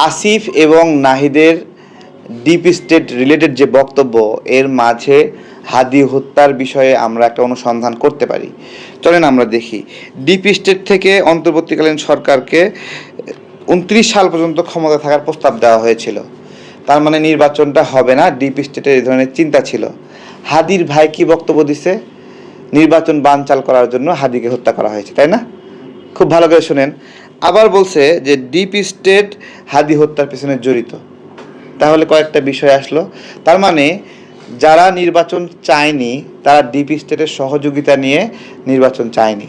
আসিফ এবং নাহিদের deep state related যে বক্তব্য, এর মাঝে হাদি হত্যার বিষয়ে আমরা একটা অনুসন্ধান করতে পারি। চলেন আমরা দেখি। ডিপ স্টেট থেকে অন্তর্বর্তীকালীন সরকারকে 29 সাল পর্যন্ত ক্ষমতা থাকার প্রস্তাব দেওয়া হয়েছিল। তার মানে নির্বাচনটা হবে না, ডিপ স্টেটের এই ধরনের চিন্তা ছিল। হাদির ভাই কি বক্তব্য দিছে? নির্বাচন বানচাল করার জন্য হাদিকে হত্যা করা হয়েছে, তাই না? খুব ভালো করে শুনেন। আবার বলছে যে ডিপ স্টেট হাদি হত্যার পেছনে জড়িত। তাহলে কয়েকটা বিষয় আসলো। তার মানে যারা নির্বাচন চায়নি তারা ডিপ স্টেটের সহযোগিতা নিয়ে নির্বাচন চায়নি,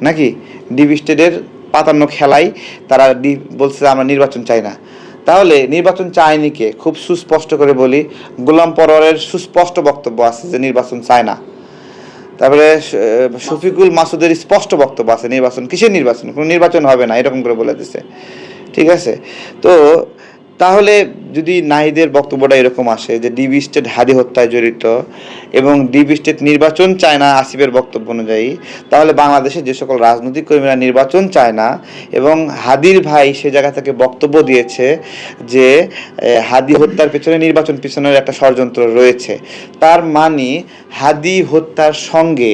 নাকি? ডিপ স্টেটের পাতান্ন খেলাই তারা বলছে আমরা নির্বাচন চাই না। তাহলে নির্বাচন চায়নি কে? খুব সুস্পষ্ট করে বলি, গোলাম পরোয়ারের সুস্পষ্ট বক্তব্য আছে যে নির্বাচন চায় না। তারপরে শফিকুল মাসুদের স্পষ্ট বক্তব্য আছে নির্বাচন, কিসের নির্বাচন, কোনো নির্বাচন হবে না, এরকম করে বলে দিছে। ঠিক আছে? তো তাহলে যদি নাহিদের বক্তব্যটা এরকম আসে যে ডিপ স্টেট হাদি হত্যায় জড়িত এবং ডিপ স্টেট নির্বাচন চায় না আসিফের বক্তব্য অনুযায়ী, তাহলে বাংলাদেশে যে সকল রাজনৈতিক কর্মীরা নির্বাচন চায় না এবং হাদির ভাই সে জায়গা থেকে বক্তব্য দিয়েছে যে হাদি হত্যার পেছনে নির্বাচন পিছনের একটা ষড়যন্ত্র রয়েছে, তার মানে হাদি হত্যার সঙ্গে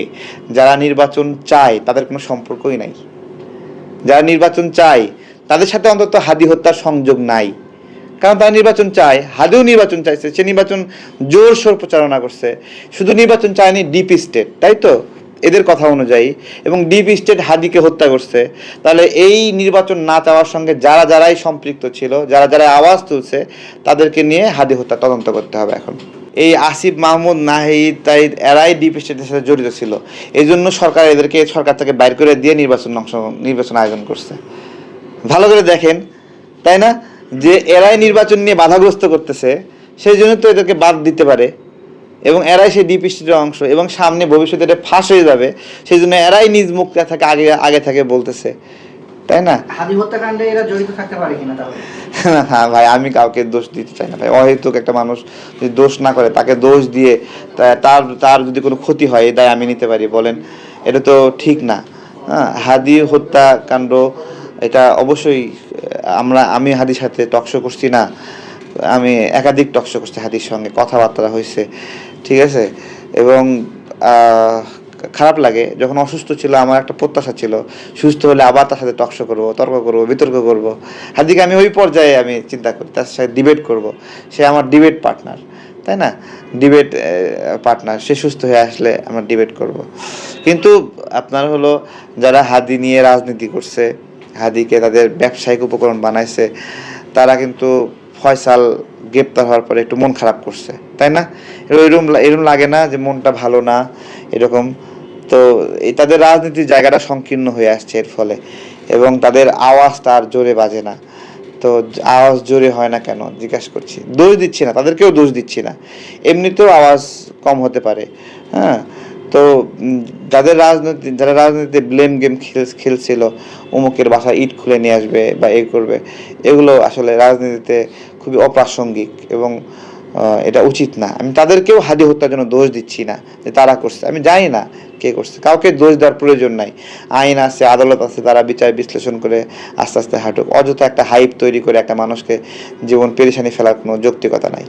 যারা নির্বাচন চায় তাদের কোনো সম্পর্কই নাই। যারা নির্বাচন চায় তাদের সাথে অন্তত হাদি হত্যার সংযোগ নাই, কারণ তারা নির্বাচন চায়। হাদিও নির্বাচন চাইছে, সে নির্বাচন জোরসোর প্রচারণা করছে। শুধু নির্বাচন চায়নি ডিপ স্টেট, তাই তো এদের কথা অনুযায়ী, এবং ডিপ স্টেট হাদিকে হত্যা করছে। তাহলে এই নির্বাচন না চাওয়ার সঙ্গে যারাই সম্পৃক্ত ছিল, যারা আওয়াজ তুলছে, তাদেরকে নিয়ে হাদি হত্যা তদন্ত করতে হবে এখন। এই আসিফ মাহমুদ, নাহিদ, তাইদ এরাই ডিপ স্টেটের সাথে জড়িত ছিল। এই জন্য সরকার এদেরকে সরকার থেকে বাইর করে দিয়ে নির্বাচন আয়োজন করছে। ভালো করে দেখেন, তাই না? যে এরাই নির্বাচন নিয়ে বাধাগ্রস্ত করতেছে, সেই জন্য তো এদেরকে বাদ দিতে পারে, এবং এরাই সেই ডিপ স্টেটের অংশ, এবং সামনে ভবিষ্যতে এটা ফাঁস হয়ে যাবে, সেই জন্য এরাই নিজ মুক্তি থাকে আগে থেকে বলতেছে, তাই না? হাদি হত্যাকাণ্ডে এরা জড়িত থাকতে পারে কিনা তাহলে? হ্যাঁ ভাই, আমি কাউকে দোষ দিতে চাই না ভাই। অহেতুক একটা মানুষ যদি দোষ না করে, তাকে দোষ দিয়ে তার যদি কোনো ক্ষতি হয়, এই দায় আমি নিতে পারি? বলেন, এটা তো ঠিক না। হ্যাঁ, হাদি হত্যাকাণ্ড এটা অবশ্যই আমি হাদির সাথে টকশো করছি না, আমি একাধিক টকশো করছি, হাদির সঙ্গে কথাবার্তা হয়েছে, ঠিক আছে? এবং খারাপ লাগে, যখন অসুস্থ ছিল আমার একটা প্রত্যাশা ছিল সুস্থ হলে আবার তার সাথে টকশো করবো, তর্ক করবো, বিতর্ক করবো। হাদিকে আমি ওই পর্যায়ে আমি চিন্তা করি, তার সাথে ডিবেট করব। সে আমার ডিবেট পার্টনার, তাই না? ডিবেট পার্টনার, সে সুস্থ হয়ে আসলে আমরা ডিবেট করব। কিন্তু আপনার হলো যারা হাদি নিয়ে রাজনীতি করছে, হাদিকে তাদের ব্যবসায়িক উপকরণ বানাইছে, তারা কিন্তু ফয়সাল গ্রেপ্তার হওয়ার পরে একটু মন খারাপ করছে, তাই না? এরকম লাগে না যে মনটা ভালো না এরকম? তো তাদের রাজনীতির জায়গাটা সংকীর্ণ হয়ে আসছে এর ফলে, এবং তাদের আওয়াজটা আর জোরে বাজে না। তো আওয়াজ জোরে হয় না কেন জিজ্ঞাসা করছি, দোষ দিচ্ছি না, তাদেরকেও দোষ দিচ্ছি না, এমনিতেও আওয়াজ কম হতে পারে। হ্যাঁ, তো যারা রাজনীতিতে ব্লেম গেম খেলছিল, অমুকের বাসায় ইট খুলে নিয়ে আসবে বা করবে, এগুলো আসলে রাজনীতিতে খুবই অপ্রাসঙ্গিক এবং এটা উচিত না। আমি তাদেরকেও হাদি হত্যার জন্য দোষ দিচ্ছি না যে তারা করছে, আমি জানি না কে করছে, কাউকে দোষ দেওয়ার প্রয়োজন নাই। আইন আছে, আদালত আছে, তারা বিচার বিশ্লেষণ করে আস্তে আস্তে হাঁটুক। অযথা একটা হাইপ তৈরি করে একটা মানুষকে জীবন পেরেশানি ফেলার কোনো যৌক্তিকতা নাই।